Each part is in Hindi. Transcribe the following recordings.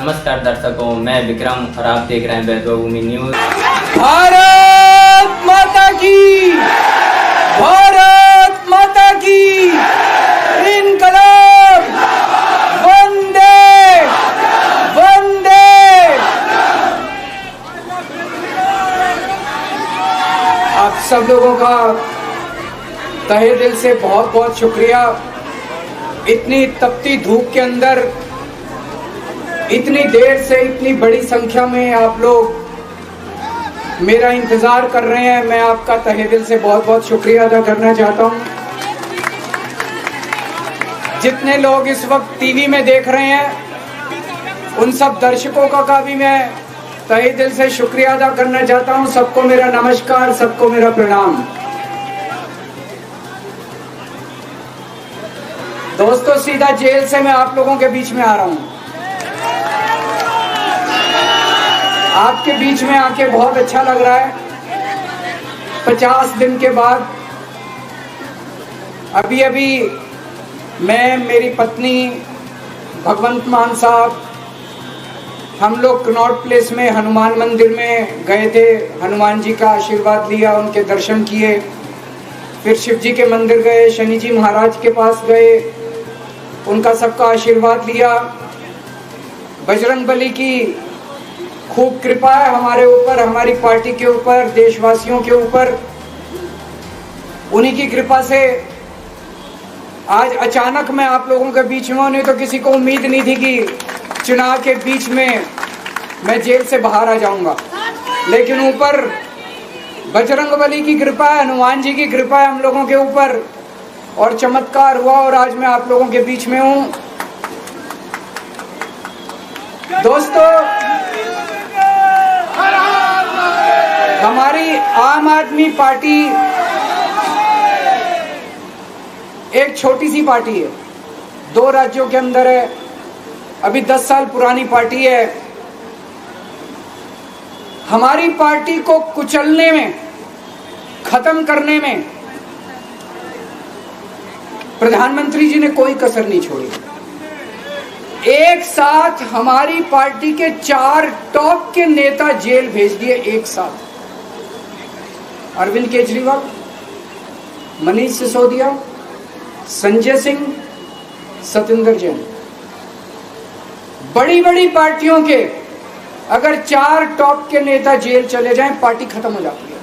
नमस्कार दर्शकों, मैं विक्रम और आप देख रहे हैं वैभव भूमि न्यूज। भारत माता की, भारत माता की, इनकलाब, वंदे वंदे। आप सब लोगों का तहे दिल से बहुत बहुत शुक्रिया। इतनी तपती धूप के अंदर इतनी देर से इतनी बड़ी संख्या में आप लोग मेरा इंतजार कर रहे हैं। मैं आपका तहे दिल से बहुत बहुत शुक्रिया अदा करना चाहता हूं। जितने लोग इस वक्त टीवी में देख रहे हैं उन सब दर्शकों का भी मैं तहे दिल से शुक्रिया अदा करना चाहता हूं। सबको मेरा नमस्कार, सबको मेरा प्रणाम। दोस्तों, सीधा जेल से मैं आप लोगों के बीच में आ रहा हूं। आपके बीच में आके बहुत अच्छा लग रहा है। 50 दिन के बाद अभी मैं, मेरी पत्नी भगवंत मान साहब, हम लोग कनॉट प्लेस में हनुमान मंदिर में गए थे। हनुमान जी का आशीर्वाद लिया, उनके दर्शन किए। फिर शिव जी के मंदिर गए, शनि जी महाराज के पास गए, उनका सबका आशीर्वाद लिया। बजरंग बली की खूब कृपा है हमारे ऊपर, हमारी पार्टी के ऊपर, देशवासियों के ऊपर। उन्हीं की कृपा से आज अचानक मैं आप लोगों के बीच में हूं। नहीं तो किसी को उम्मीद नहीं थी कि चुनाव के बीच में मैं जेल से बाहर आ जाऊंगा। लेकिन ऊपर बजरंग बली की कृपा है, हनुमान जी की कृपा है हम लोगों के ऊपर, और चमत्कार हुआ और आज मैं आप लोगों के बीच में हूं। दोस्तों, हमारी आम आदमी पार्टी एक छोटी सी पार्टी है, 2 राज्यों के अंदर है, अभी 10 साल पुरानी पार्टी है। हमारी पार्टी को कुचलने में, खत्म करने में प्रधानमंत्री जी ने कोई कसर नहीं छोड़ी। एक साथ हमारी पार्टी के 4 टॉप के नेता जेल भेज दिए एक साथ। अरविंद केजरीवाल, मनीष सिसोदिया, संजय सिंह, सत्येंद्र जैन। बड़ी बड़ी पार्टियों के अगर 4 टॉप के नेता जेल चले जाएं, पार्टी खत्म हो जाती है।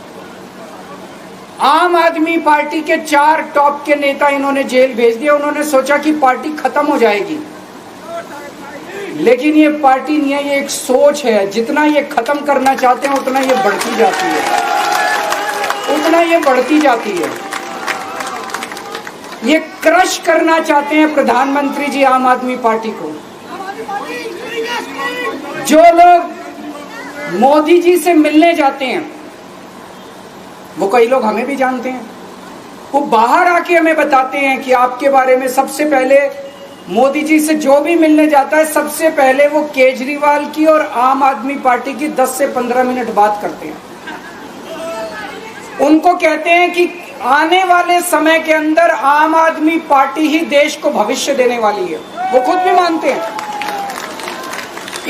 आम आदमी पार्टी के 4 टॉप के नेता इन्होंने जेल भेज दिया। उन्होंने सोचा कि पार्टी खत्म हो जाएगी, लेकिन ये पार्टी नहीं है, ये एक सोच है। जितना ये खत्म करना चाहते हैं उतना ये बढ़ती जाती है, उतना ये बढ़ती जाती है। ये क्रश करना चाहते हैं प्रधानमंत्री जी आम आदमी पार्टी को। जो लोग मोदी जी से मिलने जाते हैं, वो कई लोग हमें भी जानते हैं, वो बाहर आके हमें बताते हैं कि आपके बारे में सबसे पहले मोदी जी से जो भी मिलने जाता है, सबसे पहले वो केजरीवाल की और आम आदमी पार्टी की 10 से 15 मिनट बात करते हैं। उनको कहते हैं कि आने वाले समय के अंदर आम आदमी पार्टी ही देश को भविष्य देने वाली है। वो खुद भी मानते हैं।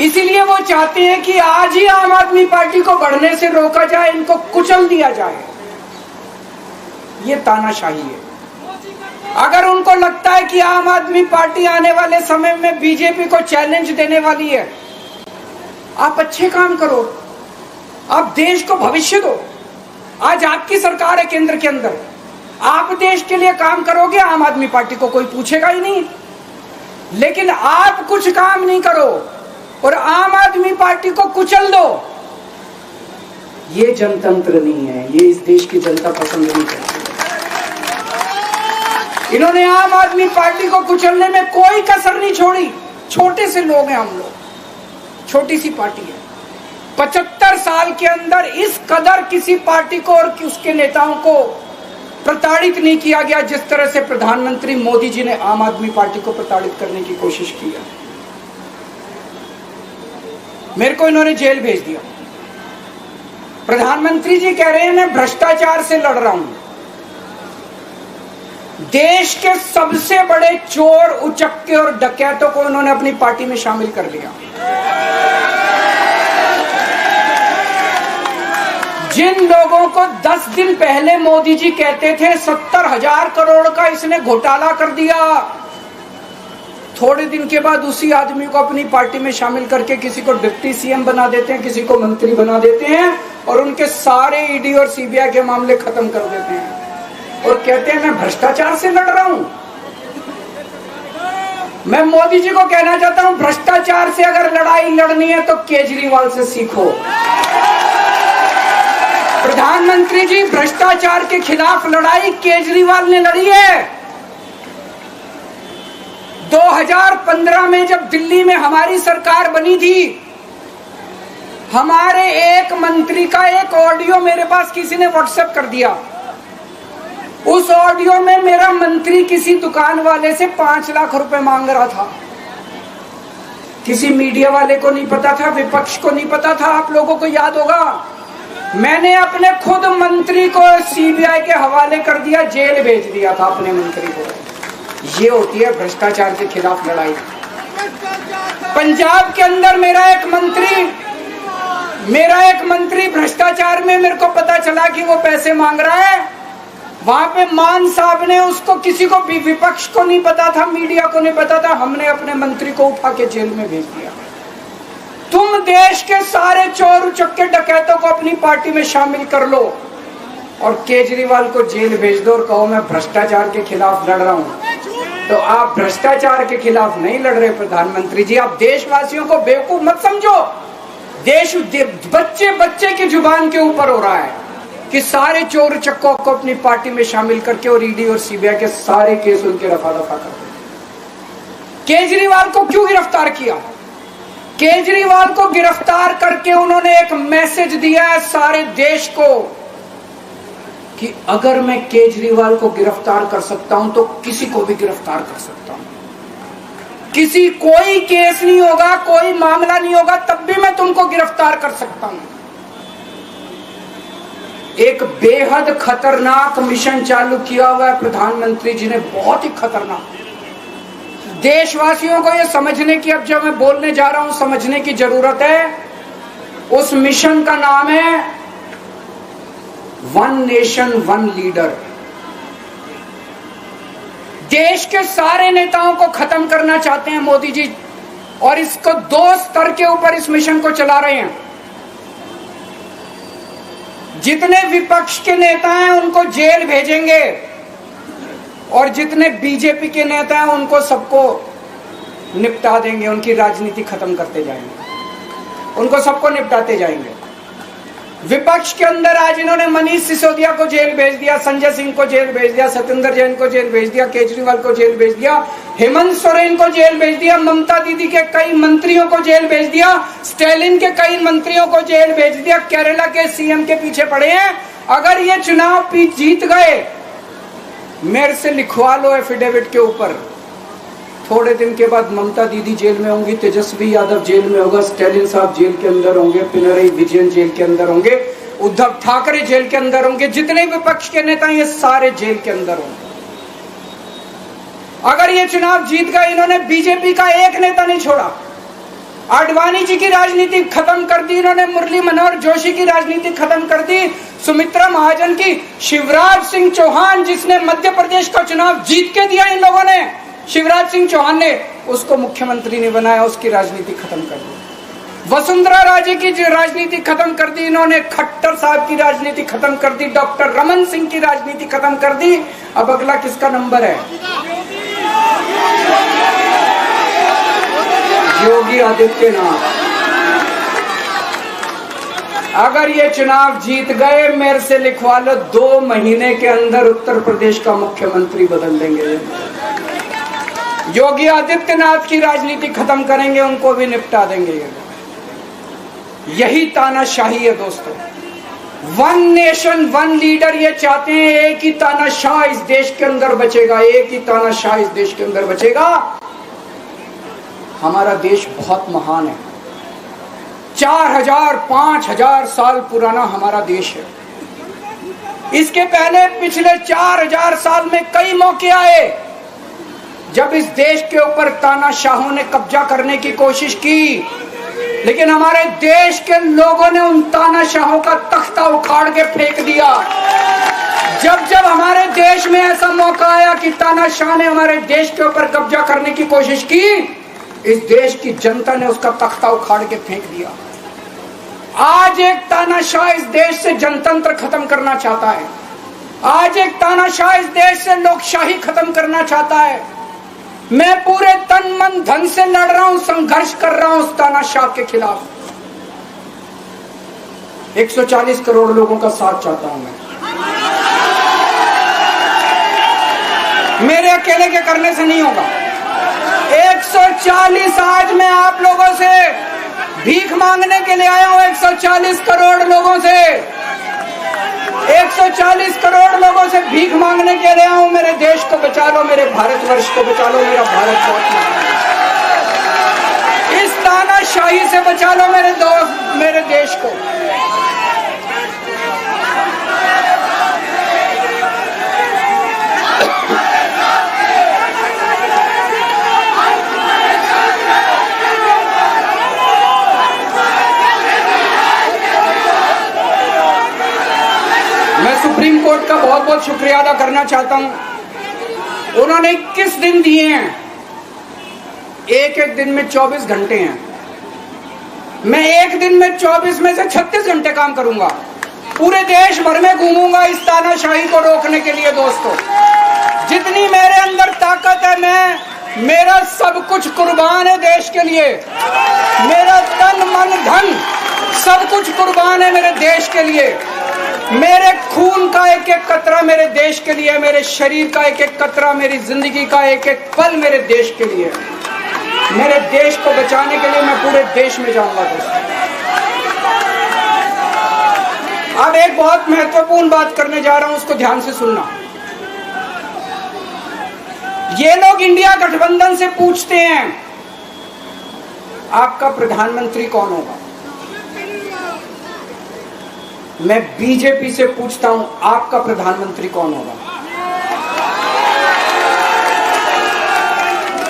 इसीलिए वो चाहते हैं कि आज ही आम आदमी पार्टी को बढ़ने से रोका जाए, इनको कुचल दिया जाए। ये तानाशाही है। अगर उनको लगता है कि आम आदमी पार्टी आने वाले समय में बीजेपी को चैलेंज देने वाली है, आप अच्छे काम करो, आप देश को भविष्य दो। आज आपकी सरकार है केंद्र के अंदर, आप देश के लिए काम करोगे, आम आदमी पार्टी को कोई पूछेगा ही नहीं। लेकिन आप कुछ काम नहीं करो और आम आदमी पार्टी को कुचल दो, ये जनतंत्र नहीं है, ये इस देश की जनता पसंद नहीं करती। इन्होंने आम आदमी पार्टी को कुचलने में कोई कसर नहीं छोड़ी। छोटे से लोग हैं हम लोग, छोटी सी पार्टी है। 75 साल के अंदर इस कदर किसी पार्टी को और उसके नेताओं को प्रताड़ित नहीं किया गया जिस तरह से प्रधानमंत्री मोदी जी ने आम आदमी पार्टी को प्रताड़ित करने की कोशिश की है। मेरे को इन्होंने जेल भेज दिया। प्रधानमंत्री जी कह रहे हैं मैं भ्रष्टाचार से लड़ रहा हूं। देश के सबसे बड़े चोर, उचक्के और डकैतों को उन्होंने अपनी पार्टी में शामिल कर लिया। जिन लोगों को 10 दिन पहले मोदी जी कहते थे 70,000 करोड़ का इसने घोटाला कर दिया, थोड़े दिन के बाद उसी आदमी को अपनी पार्टी में शामिल करके किसी को डिप्टी सीएम बना देते हैं, किसी को मंत्री बना देते हैं और उनके सारे ईडी और सीबीआई के मामले खत्म कर देते हैं और कहते हैं मैं भ्रष्टाचार से लड़ रहा हूं। मैं मोदी जी को कहना चाहता हूं, भ्रष्टाचार से अगर लड़ाई लड़नी है तो केजरीवाल से सीखो। प्रधानमंत्री जी, भ्रष्टाचार के खिलाफ लड़ाई केजरीवाल ने लड़ी है। 2015 में जब दिल्ली में हमारी सरकार बनी थी, हमारे एक मंत्री का एक ऑडियो मेरे पास किसी ने व्हाट्सएप कर दिया। उस ऑडियो में मेरा मंत्री किसी दुकान वाले से 5 लाख रुपए मांग रहा था। किसी मीडिया वाले को नहीं पता था, विपक्ष को नहीं पता था। आप लोगों को याद होगा, मैंने अपने खुद मंत्री को सीबीआई के हवाले कर दिया, जेल भेज दिया था अपने मंत्री को। ये होती है भ्रष्टाचार के खिलाफ लड़ाई। पंजाब के अंदर मेरा एक मंत्री भ्रष्टाचार में, मेरे को पता चला कि वो पैसे मांग रहा है। वहां पे मान साहब ने उसको, किसी को भी, विपक्ष को नहीं पता था, मीडिया को नहीं पता था, हमने अपने मंत्री को उठा के जेल में भेज दिया। तुम देश के सारे चोर उचक्के डकैतों को अपनी पार्टी में शामिल कर लो और केजरीवाल को जेल भेज दो और कहो मैं भ्रष्टाचार के खिलाफ लड़ रहा हूं। तो आप भ्रष्टाचार के खिलाफ नहीं लड़ रहे प्रधानमंत्री जी। आप देशवासियों को बेवकूफ मत समझो। देश बच्चे बच्चे की जुबान के ऊपर हो रहा है कि सारे चोर उचक्कों को अपनी पार्टी में शामिल करके और ईडी और सीबीआई के सारे केस उनके रफा दफा कर दो। केजरीवाल को क्यों गिरफ्तार किया? केजरीवाल को गिरफ्तार करके उन्होंने एक मैसेज दिया है सारे देश को कि अगर मैं केजरीवाल को गिरफ्तार कर सकता हूं तो किसी को भी गिरफ्तार कर सकता हूं। कोई केस नहीं होगा, कोई मामला नहीं होगा, तब भी मैं तुमको गिरफ्तार कर सकता हूं। एक बेहद खतरनाक मिशन चालू किया हुआ है प्रधानमंत्री जी ने, बहुत ही खतरनाक। देशवासियों को यह समझने की, अब जब मैं बोलने जा रहा हूं, समझने की जरूरत है। उस मिशन का नाम है वन नेशन वन लीडर। देश के सारे नेताओं को खत्म करना चाहते हैं मोदी जी और इसको 2 स्तर के ऊपर इस मिशन को चला रहे हैं। जितने विपक्ष के नेता हैं उनको जेल भेजेंगे और जितने बीजेपी के नेता हैं उनको सबको निपटा देंगे, उनकी राजनीति खत्म करते जाएंगे, उनको सबको निपटाते जाएंगे। विपक्ष के अंदर आज इन्होंने मनीष सिसोदिया को जेल भेज दिया, संजय सिंह को जेल भेज दिया, सत्येंद्र जैन को जेल भेज दिया, केजरीवाल को जेल भेज दिया, हेमंत सोरेन को जेल भेज दिया, ममता दीदी के कई मंत्रियों को जेल भेज दिया, स्टालिन के कई मंत्रियों को जेल भेज दिया, केरला के सीएम के पीछे पड़े हैं। अगर ये चुनाव जीत गए, मेरे से लिखवा लो एफिडेविट के ऊपर, थोड़े दिन के बाद ममता दीदी जेल में होंगी, तेजस्वी यादव जेल में होगा, स्टालिन साहब जेल के अंदर होंगे, पिनरई विजयन जेल के अंदर होंगे, उद्धव ठाकरे जेल के अंदर होंगे, जितने विपक्ष के नेता ये सारे जेल के अंदर होंगे। अगर ये चुनाव जीत गए, इन्होंने बीजेपी का एक नेता नहीं छोड़ा। आडवाणी जी की राजनीति खत्म कर दी इन्होंने, मुरली मनोहर जोशी की राजनीति खत्म कर दी, सुमित्रा महाजन की, शिवराज सिंह चौहान जिसने मध्य प्रदेश का चुनाव जीत के दिया इन लोगों ने, शिवराज सिंह चौहान ने उसको मुख्यमंत्री नहीं बनाया, उसकी राजनीति खत्म कर दी। वसुंधरा राजे की राजनीति खत्म कर दी इन्होंने, खट्टर साहब की राजनीति खत्म कर दी, डॉक्टर रमन सिंह की राजनीति खत्म कर दी। अब अगला किसका नंबर है? योगी आदित्यनाथ। अगर ये चुनाव जीत गए, मेरे से लिखवा लो, 2 महीने के अंदर उत्तर प्रदेश का मुख्यमंत्री बदल देंगे। योगी आदित्यनाथ की राजनीति खत्म करेंगे, उनको भी निपटा देंगे। यही तानाशाही है दोस्तों। वन नेशन वन लीडर ये चाहते हैं, एक ही तानाशाह इस देश के अंदर बचेगा, एक ही तानाशाह इस देश के अंदर बचेगा। हमारा देश बहुत महान है, 4000 5000 साल पुराना हमारा देश है। इसके पहले पिछले 4000 साल में कई मौके आए जब इस देश के ऊपर तानाशाहों ने कब्जा करने की कोशिश की, लेकिन हमारे देश के लोगों ने उन तानाशाहों का तख्ता उखाड़ के फेंक दिया। जब जब हमारे देश में ऐसा मौका आया कि तानाशाह ने हमारे देश के ऊपर कब्जा करने की कोशिश की, इस देश की जनता ने उसका तख्ता उखाड़ के फेंक दिया। आज एक तानाशाह इस देश से जनतंत्र खत्म करना चाहता है। आज एक तानाशाह इस देश से लोकशाही खत्म करना चाहता है। मैं पूरे तन मन धन से लड़ रहा हूं, संघर्ष कर रहा हूं उस तानाशाह के खिलाफ। 140 करोड़ लोगों का साथ चाहता हूं मैं। मेरे अकेले के करने से नहीं होगा। 140 आज मैं आप लोगों से भीख मांगने के लिए आया हूं। 140 करोड़ लोगों से 140 करोड़ लोगों से भीख मांगने के लिए आया हूं। मेरे देश को बचा लो, मेरे भारतवर्ष को बचा लो, मेरा भारत बहुत इस तानाशाही से बचा लो मेरे दोस्त, मेरे देश को। मैं सुप्रीम कोर्ट का बहुत बहुत शुक्रिया अदा करना चाहता हूं। उन्होंने 21 दिन दिए हैं, एक एक दिन में 24 घंटे हैं। मैं एक दिन में 24 में से 36 घंटे काम करूंगा। पूरे देश भर में घूमूंगा इस तानाशाही को रोकने के लिए। दोस्तों, जितनी मेरे अंदर ताकत है, मेरा सब कुछ कुर्बान है देश के लिए। मेरा तन मन धन सब कुछ कुर्बान है मेरे देश के लिए। मेरे खून का एक एक कतरा मेरे देश के लिए, मेरे शरीर का एक एक कतरा, मेरी जिंदगी का एक एक पल मेरे देश के लिए। मेरे देश को बचाने के लिए मैं पूरे देश में जाऊंगा। दोस्तों, अब एक बहुत महत्वपूर्ण बात करने जा रहा हूं, उसको ध्यान से सुनना। ये लोग इंडिया गठबंधन से पूछते हैं आपका प्रधानमंत्री कौन होगा। मैं बीजेपी से पूछता हूं आपका प्रधानमंत्री कौन होगा।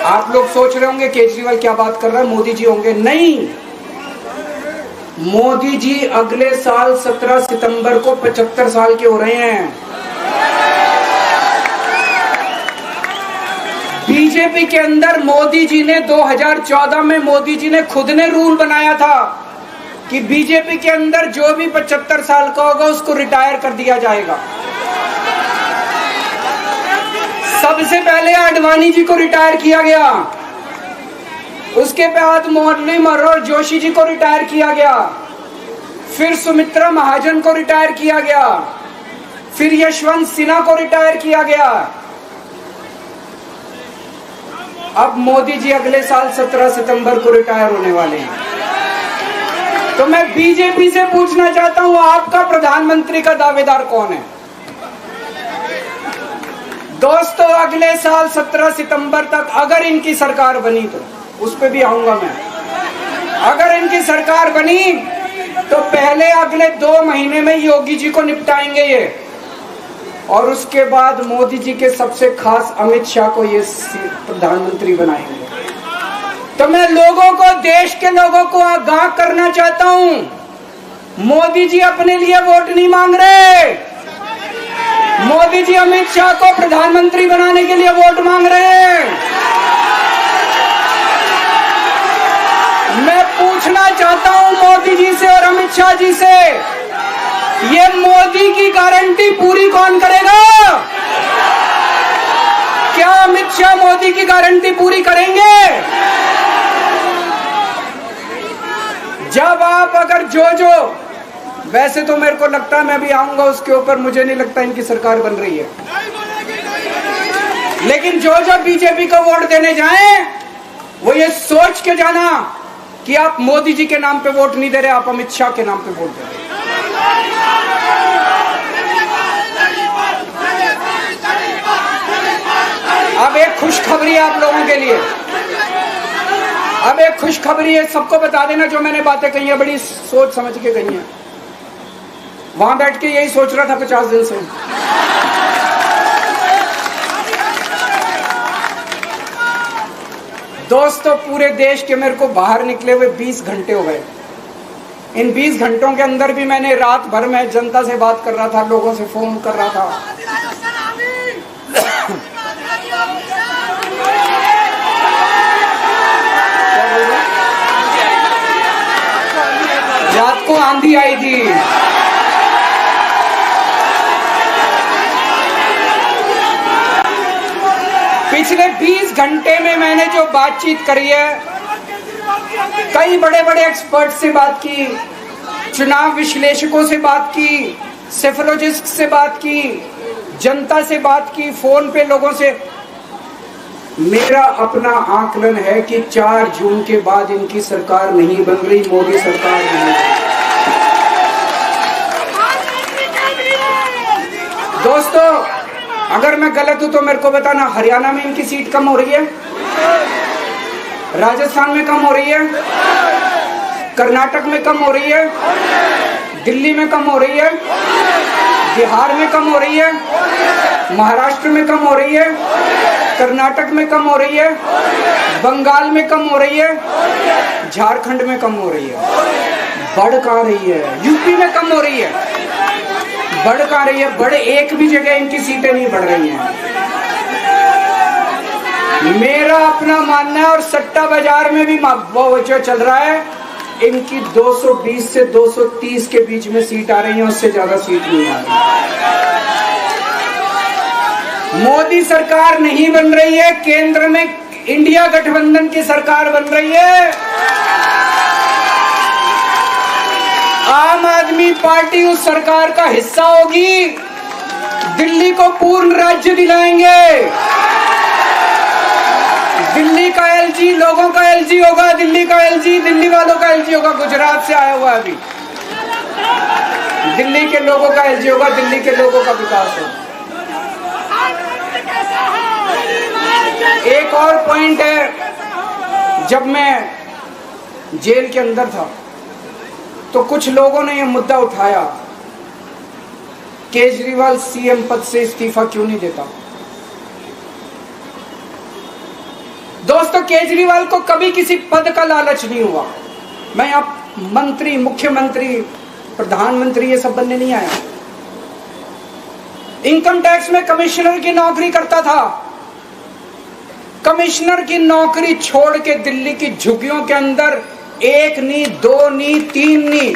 आप लोग सोच रहे होंगे केजरीवाल क्या बात कर रहा है, मोदी जी होंगे। नहीं, मोदी जी अगले साल 17 सितंबर को 75 साल के हो रहे हैं। बीजेपी के अंदर मोदी जी ने 2014 में मोदी जी ने खुद ने रूल बनाया था कि बीजेपी के अंदर जो भी 75 साल का होगा उसको रिटायर कर दिया जाएगा। सबसे पहले आडवाणी जी को रिटायर किया गया, उसके बाद मुरली मनोहर जोशी जी को रिटायर किया गया, फिर सुमित्रा महाजन को रिटायर किया गया, फिर यशवंत सिन्हा को रिटायर किया गया। अब मोदी जी अगले साल 17 सितंबर को रिटायर होने वाले हैं। तो मैं बीजेपी से पूछना चाहता हूं आपका प्रधानमंत्री का दावेदार कौन है। दोस्तों, अगले साल 17 सितंबर तक अगर इनकी सरकार बनी, तो उस पर भी आऊंगा मैं। अगर इनकी सरकार बनी तो पहले अगले 2 महीने में योगी जी को निपटाएंगे ये, और उसके बाद मोदी जी के सबसे खास अमित शाह को ये प्रधानमंत्री बनाएंगे। तो मैं लोगों को, देश के लोगों को आगाह करना चाहता हूं, मोदी जी अपने लिए वोट नहीं मांग रहे। मोदी जी अमित शाह को प्रधानमंत्री बनाने के लिए वोट मांग रहे हैं। मैं पूछना चाहता हूं मोदी जी से और अमित शाह जी से, ये मोदी की गारंटी पूरी कौन करेगा? क्या अमित शाह मोदी की गारंटी पूरी करेंगे? जब आप अगर जो वैसे तो मेरे को लगता है मैं भी आऊंगा उसके ऊपर, मुझे नहीं लगता इनकी सरकार बन रही है, लेकिन जो बीजेपी को वोट देने जाएं वो ये सोच के जाना कि आप मोदी जी के नाम पे वोट नहीं दे रहे, आप अमित शाह के नाम पे वोट दे रहे। अब एक खुशखबरी आप लोगों के लिए, अब एक खुशखबरी है, सबको बता देना जो मैंने बातें कही है, बड़ी सोच समझ के कही है। वहां बैठ के यही सोच रहा था 50 दिन से। दोस्तों, पूरे देश के मेरे को बाहर निकले हुए 20 घंटे हो गए। इन 20 घंटों के अंदर भी मैंने रात भर में जनता से बात कर रहा था, लोगों से फोन कर रहा था। रात को आंधी आई थी। पिछले 20 घंटे में मैंने जो बातचीत करी है, कई बड़े बड़े एक्सपर्ट से बात की, चुनाव विश्लेषकों से बात की, सेफोलॉजिस्ट से बात की, जनता से बात की, फोन पे लोगों से। मेरा अपना आकलन है कि 4 जून के बाद इनकी सरकार नहीं बन रही, मोदी सरकार नहीं। दोस्तों, अगर मैं गलत हूं तो मेरे को बताना। हरियाणा में इनकी सीट कम हो रही है, राजस्थान में कम हो रही है, कर्नाटक में कम हो रही है, दिल्ली में कम हो रही है, बिहार में कम हो रही है, महाराष्ट्र में कम हो रही है, कर्नाटक में कम हो रही है, बंगाल में कम हो रही है, झारखंड में कम हो रही है। बढ़ कहां रही है? यूपी में कम हो रही है, बढ़ कहां रही है? बड़े एक भी जगह इनकी सीटें नहीं बढ़ रही हैं। मेरा अपना मानना है, और सट्टा बाजार में भी वो जो चल रहा है, इनकी 220 से 230 के बीच में सीट आ रही है, उससे ज्यादा सीट नहीं आ रही। मोदी सरकार नहीं बन रही है, केंद्र में इंडिया गठबंधन की सरकार बन रही है। आम आदमी पार्टी उस सरकार का हिस्सा होगी। दिल्ली को पूर्ण राज्य दिलाएंगे। दिल्ली का एलजी लोगों का एलजी होगा, दिल्ली का एलजी दिल्ली वालों का एलजी होगा। गुजरात से आया हुआ है अभी। दिल्ली के लोगों का एलजी होगा, दिल्ली के लोगों का विकास होगा। एक और पॉइंट है, जब मैं जेल के अंदर था तो कुछ लोगों ने यह मुद्दा उठाया, केजरीवाल सीएम पद से इस्तीफा क्यों नहीं देता। दोस्तों, केजरीवाल को कभी किसी पद का लालच नहीं हुआ। मैं आप मंत्री, मुख्यमंत्री, प्रधानमंत्री ये सब बनने नहीं आया। इनकम टैक्स में कमिश्नर की नौकरी करता था। कमिश्नर की नौकरी छोड़ के दिल्ली की झुग्गियों के अंदर 1 नहीं, 2 नहीं, 3 नहीं,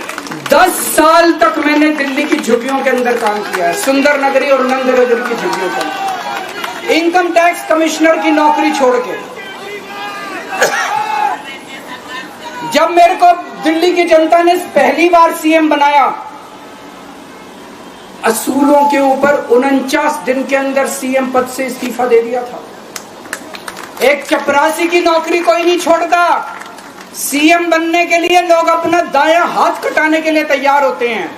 10 साल तक मैंने दिल्ली की झुग्गियों के अंदर काम किया है, सुंदर नगरी और नंदनगर की झुग्गियों के अंदर। इनकम टैक्स कमिश्नर की नौकरी छोड़ के जब मेरे को दिल्ली की जनता ने पहली बार सीएम बनाया, असूलों के ऊपर 49 दिन के अंदर सीएम पद से इस्तीफा दे दिया था। एक चपरासी की नौकरी कोई नहीं छोड़ता। सीएम बनने के लिए लोग अपना दायां हाथ कटाने के लिए तैयार होते हैं।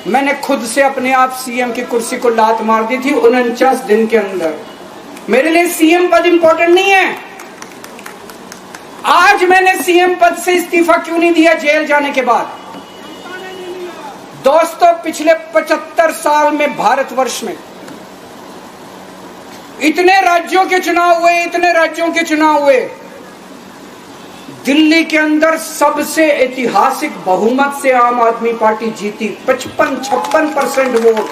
मैंने खुद से अपने आप सीएम की कुर्सी को लात मार दी थी 49 दिन के अंदर। मेरे लिए सीएम पद इंपॉर्टेंट नहीं है। आज मैंने सीएम पद से इस्तीफा क्यों नहीं दिया जेल जाने के बाद? दोस्तों, पिछले 75 साल में भारतवर्ष में इतने राज्यों के चुनाव हुए, इतने राज्यों के चुनाव हुए, दिल्ली के अंदर सबसे ऐतिहासिक बहुमत से आम आदमी पार्टी जीती। 55-56% वोट,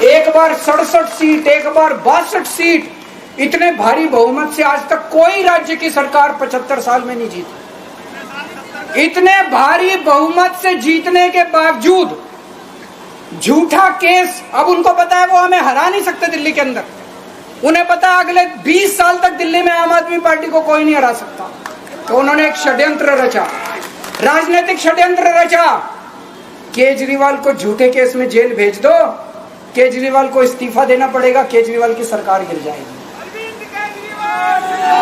एक बार 67 सीट, एक बार 62 सीट। इतने भारी बहुमत से आज तक कोई राज्य की सरकार 75 साल में नहीं जीती। इतने भारी बहुमत से जीतने के बावजूद झूठा केस, अब उनको पता है वो हमें हरा नहीं सकते दिल्ली के अंदर। उन्हें पता है अगले 20 साल तक दिल्ली में आम आदमी पार्टी को कोई नहीं हरा सकता। तो उन्होंने एक षड्यंत्र रचा, राजनीतिक षड्यंत्र रचा। केजरीवाल को झूठे केस में जेल भेज दो, केजरीवाल को इस्तीफा देना पड़ेगा, केजरीवाल की सरकार गिर जाएगी।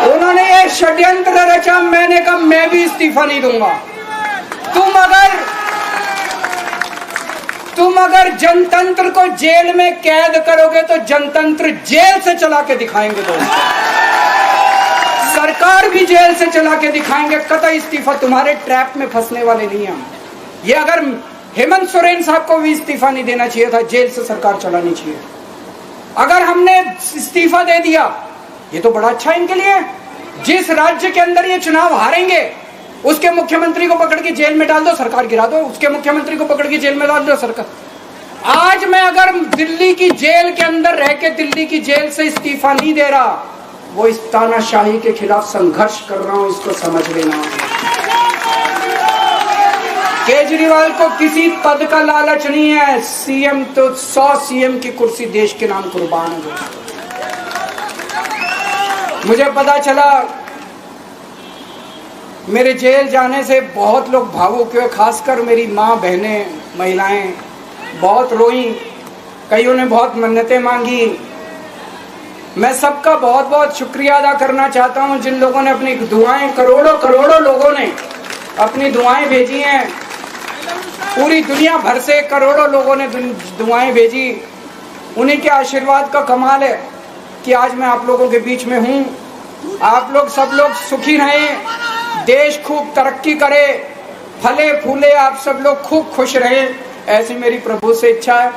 उन्होंने ये षड्यंत्र रचा। मैंने कहा मैं भी इस्तीफा नहीं दूंगा। तुम अगर जनतंत्र को जेल में कैद करोगे तो जनतंत्र जेल से चला के दिखाएंगे। दोस्तों, सरकार भी जेल से चला के दिखाएंगे। कतई इस्तीफा, तुम्हारे ट्रैप में फंसने वाले नहीं हम। ये अगर हेमंत सोरेन साहब को भी इस्तीफा नहीं देना चाहिए था, जेल से सरकार चलानी चाहिए। अगर हमने इस्तीफा दे दिया, ये तो बड़ा अच्छा इनके लिए। जिस राज्य के अंदर ये चुनाव हारेंगे उसके मुख्यमंत्री को पकड़ के जेल में डाल दो, सरकार गिरा दो। उसके मुख्यमंत्री को पकड़ के जेल में डाल दो, सरकार। आज मैं अगर दिल्ली की जेल के अंदर रह के दिल्ली की जेल से इस्तीफा नहीं दे रहा, वो इस तानाशाही के खिलाफ संघर्ष कर रहा हूं, इसको समझ लेना। केजरीवाल को किसी पद का लालच नहीं है। सीएम तो 100 सीएम की कुर्सी देश के नाम कुर्बान है। मुझे पता चला, मेरे जेल जाने से बहुत लोग भावुक हुए, खासकर मेरी माँ, बहनें, महिलाएं बहुत रोई, कईयों ने बहुत मन्नतें मांगी। मैं सबका बहुत बहुत शुक्रिया अदा करना चाहता हूं, जिन लोगों ने अपनी दुआएं, करोड़ों लोगों ने अपनी दुआएं भेजी हैं। पूरी दुनिया भर से करोड़ों लोगों ने दुआएं भेजी। उन्हीं के आशीर्वाद का कमाल है कि आज मैं आप लोगों के बीच में हूं। आप लोग सब लोग सुखी रहें, देश खूब तरक्की करे, फले फूले, आप सब लोग खूब खुश रहें, ऐसी मेरी प्रभु से इच्छा है।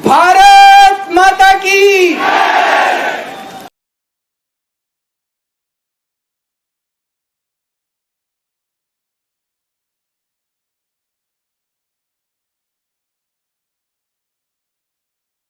भारत माता की